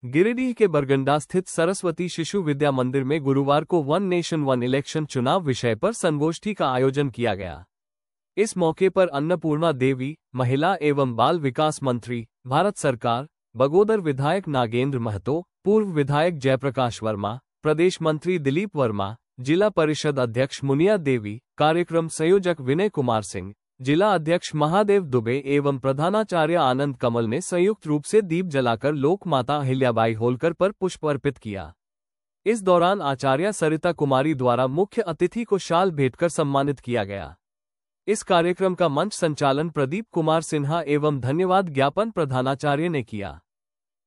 गिरिडीह के बरगंडा स्थित सरस्वती शिशु विद्या मंदिर में गुरुवार को वन नेशन वन इलेक्शन चुनाव विषय पर संगोष्ठी का आयोजन किया गया। इस मौके पर अन्नपूर्णा देवी, महिला एवं बाल विकास मंत्री, भारत सरकार, बगोदर विधायक नागेंद्र महतो, पूर्व विधायक जयप्रकाश वर्मा, प्रदेश मंत्री दिलीप वर्मा, जिला परिषद अध्यक्ष मुनिया देवी, कार्यक्रम संयोजक विनय कुमार सिंह, जिला अध्यक्ष महादेव दुबे एवं प्रधानाचार्य आनंद कमल ने संयुक्त रूप से दीप जलाकर लोक माता अहिल्याबाई होलकर पर पुष्प अर्पित किया। इस दौरान आचार्य सरिता कुमारी द्वारा मुख्य अतिथि को शाल भेंटकर सम्मानित किया गया। इस कार्यक्रम का मंच संचालन प्रदीप कुमार सिन्हा एवं धन्यवाद ज्ञापन प्रधानाचार्य ने किया।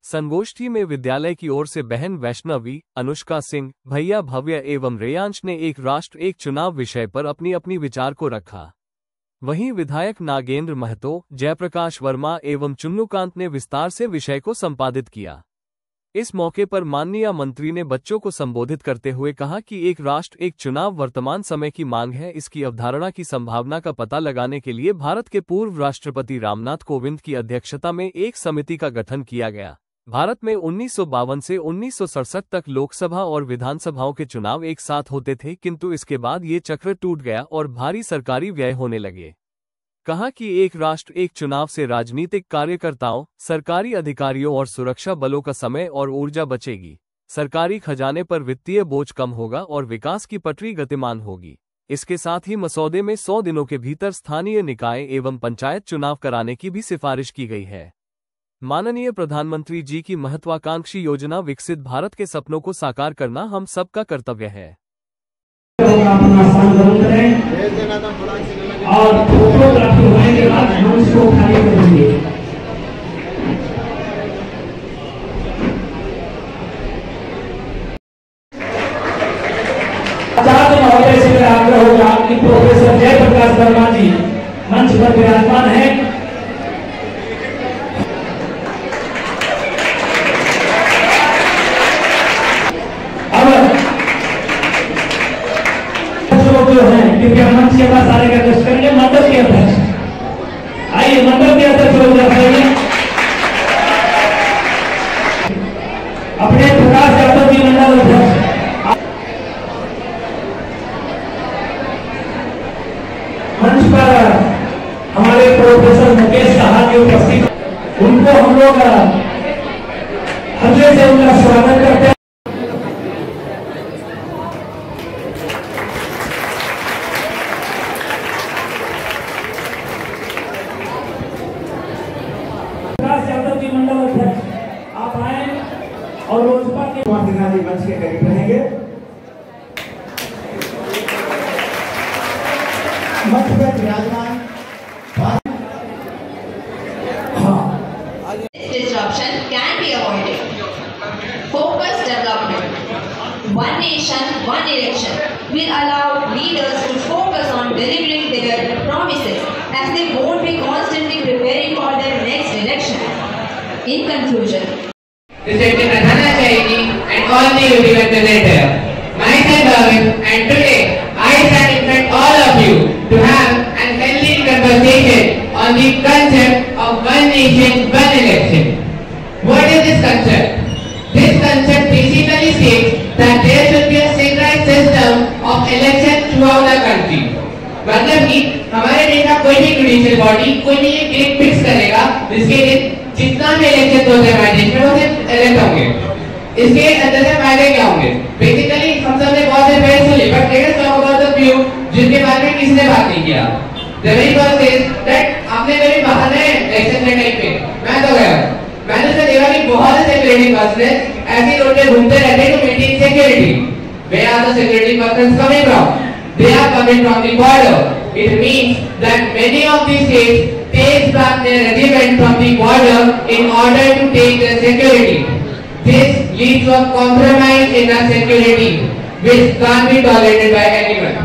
संगोष्ठी में विद्यालय की ओर से बहन वैष्णवी, अनुष्का सिंह, भैया भव्य एवं रेयांश ने एक राष्ट्र एक चुनाव विषय पर अपनी अपनी विचार को रखा। वहीं विधायक नागेंद्र महतो, जयप्रकाश वर्मा एवं चुन्नूकांत ने विस्तार से विषय को संपादित किया। इस मौके पर माननीय मंत्री ने बच्चों को संबोधित करते हुए कहा कि एक राष्ट्र एक चुनाव वर्तमान समय की मांग है। इसकी अवधारणा की संभावना का पता लगाने के लिए भारत के पूर्व राष्ट्रपति रामनाथ कोविंद की अध्यक्षता में एक समिति का गठन किया गया। भारत में 1952 से 1967 तक लोकसभा और विधानसभाओं के चुनाव एक साथ होते थे, किंतु इसके बाद ये चक्र टूट गया और भारी सरकारी व्यय होने लगे। कहा कि एक राष्ट्र एक चुनाव से राजनीतिक कार्यकर्ताओं, सरकारी अधिकारियों और सुरक्षा बलों का समय और ऊर्जा बचेगी, सरकारी खजाने पर वित्तीय बोझ कम होगा और विकास की पटरी गतिमान होगी। इसके साथ ही मसौदे में 100 दिनों के भीतर स्थानीय निकाय एवं पंचायत चुनाव कराने की भी सिफारिश की गई है। माननीय प्रधानमंत्री जी की महत्वाकांक्षी योजना विकसित भारत के सपनों को साकार करना हम सबका कर्तव्य है। और फोटोग्राफी होने के बाद हम उसको खाली करेंगे। आचार्य महोदय से मेरा आग्रह होगा कि प्रोफेसर जयप्रकाश वर्मा जी मंच पर विराजमान है। कृपया मंच के पास आने का कोशिश करेंगे। मंडल के अध्यक्ष आइए, मंडल के अध्यक्ष हो जाइए। अपने प्रकाश यादव जी मंडल अध्यक्ष। मंच पर हमारे प्रोफेसर मुकेश साहा जी उपस्थित, उनको हम लोग हृदय से उनका स्वागत करते हैं। मंडल अध्यक्ष आप आए और लोजपा के मंच के करीब रहेंगे। मंच पर विराजमान disruption can be avoided. Focused development. One nation, one election will allow leaders to focus on delivering their promises as they won't be constantly preparing for their next election. In conclusion, Respected Adhana Chaini and all the representatives, myself Bhavin, and today I stand in front of all of you to have an healthy conversation on the concept of one nation, one election. What is this concept? This concept basically states that there should be a synchronized system of election throughout the country. मतलब कि हमारे देश का कोई भी judicial body कोई भी एक डेट फिक्स करेगा जिसके दिन जितना भी इलेक्शन होते हैं हमारे देश में वो सिर्फ इलेक्ट होंगे। इसके अंदर से फायदे क्या होंगे? बेसिकली हम सब ने बहुत से पहले सुने, but let us talk about the view जिनके बारे में किसी ने बात नहीं किया। The very first is that आपने कभी बाहर है इलेक्शन के टाइम पे? मैं तो गया, मैंने तो देखा कि बहुत से सिक्योरिटी पर्सनल ऐसी रोड पे घूमते रहते हैं to maintain security. Where are the security persons coming from? They are coming from the border. It means that many of these states take back their regiment from the border in order to take their security. This leads to a compromise in our security, which can't be tolerated by anyone.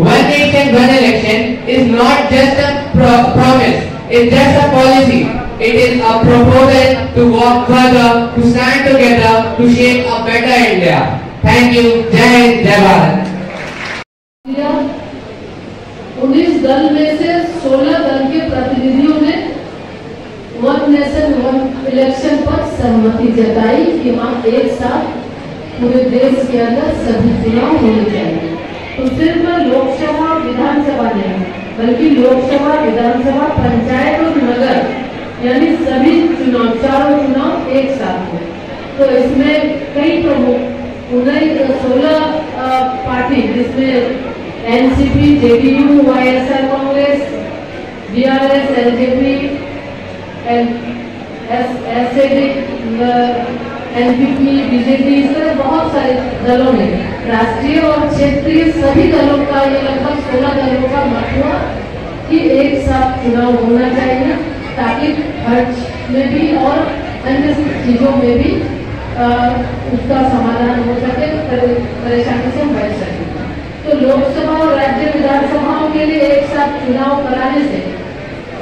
One nation, one election is not just a promise, it's just a policy. It is a proposal to walk further, to stand together, to shape a better India. Thank you. Jai Hind, Jai Bharat. 19 दल में से 16 दल के प्रतिनिधियों ने one nation one election पर सहमति जताई कि हाँ एक साथ पूरे देश के अंदर सभी चुनाव होने चाहिए। तो सिर्फ लोकसभा और विधानसभा नहीं, बल्कि लोकसभा, विधानसभा, पंचायत और नगर यानी सभी चुनाव, चारों चुनाव एक साथ हुए। तो इसमें कई प्रमुख 16 पार्टी, जिसमें NCP, JDU, YSR Congress, BRS, LJP, SAD, NPP, BJP, इस तरह बहुत सारे दलों ने, राष्ट्रीय और क्षेत्रीय सभी दलों का, ये लगभग 16 दलों का मत हुआ कि एक साथ चुनाव होना चाहिए, ताकि खर्च में भी और अन्य चीजों में भी उसका समाधान हो सके, परेशानी से बच सके। तो लोकसभा और राज्य विधानसभाओं के लिए एक साथ चुनाव कराने से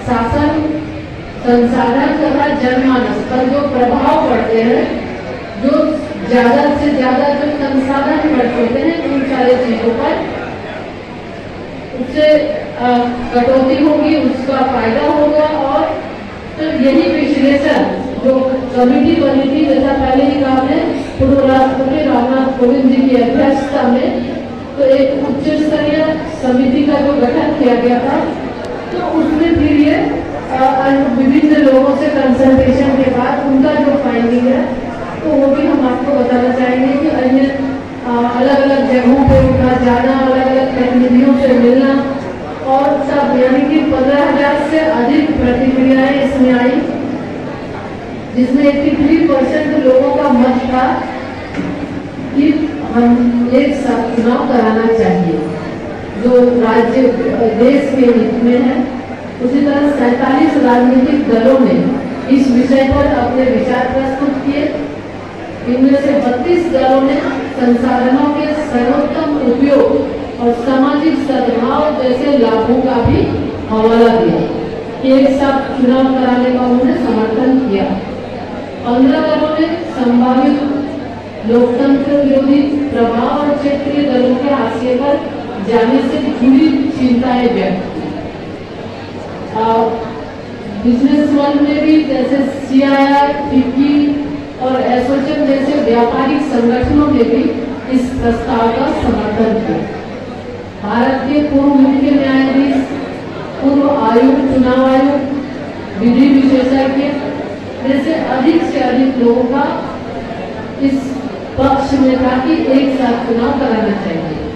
शासन, संसाधन तथा जनमानस पर जो प्रभाव पड़ते हैं, जो ज्यादा से ज्यादा जो संसाधन खर्च होते हैं उन सारे चीजों पर उससे कटौती होगी, उसका फायदा होगा। और तो यही विश्लेषण जो कमेटी बनी थी, जैसा पहले ही कहा है, पूर्व राष्ट्रपति रामनाथ कोविंद जी की अध्यक्षता में, तो एक उच्च स्तरीय समिति का जो गठन किया गया था, तो उसमें फिर ये विभिन्न लोगों से कंसल्टेशन के बाद उनका जो फाइंडिंग है, तो वो भी हम आपको बताना चाहेंगे कि अन्य अलग अलग जगहों पे उनका जाना, अलग अलग प्रतिनिधियों से मिलना और सब, यानी कि 15,000 से अधिक प्रतिक्रियाएं इसमें आई, जिसमें 83% लोगों का मत था कि हम एक साथ चुनाव कराना चाहिए, जो राज्य देश के हित में है। उसी तरह 47 राजनीतिक दलों ने इस विषय पर अपने विचार प्रस्तुत किए। इनमें से 32 दलों ने संसाधनों के सर्वोत्तम उपयोग और सामाजिक सद्भाव जैसे लाभों का भी हवाला दिया। एक साथ चुनाव कराने का उन्होंने समर्थन किया। 15 दलों ने संभावित लोकतंत्र विरोधी प्रभाव और क्षेत्रीय दलों के हाशिए पर जाने से जुड़ी चिंताएं व्यक्त की। बिजनेस वर्ल्ड में भी, जैसे सीआईआई, फिक्की और एसोचैम जैसे व्यापारिक संगठनों ने भी इस प्रस्ताव का समर्थन किया। भारत के पूर्व मुख्य न्यायाधीश, पूर्व आयुक्त, चुनाव आयुक्त, विधि विशेषज्ञ जैसे अधिक से अधिक लोगों का इस पक्ष में था कि एक साथ चुनाव कराना चाहिए।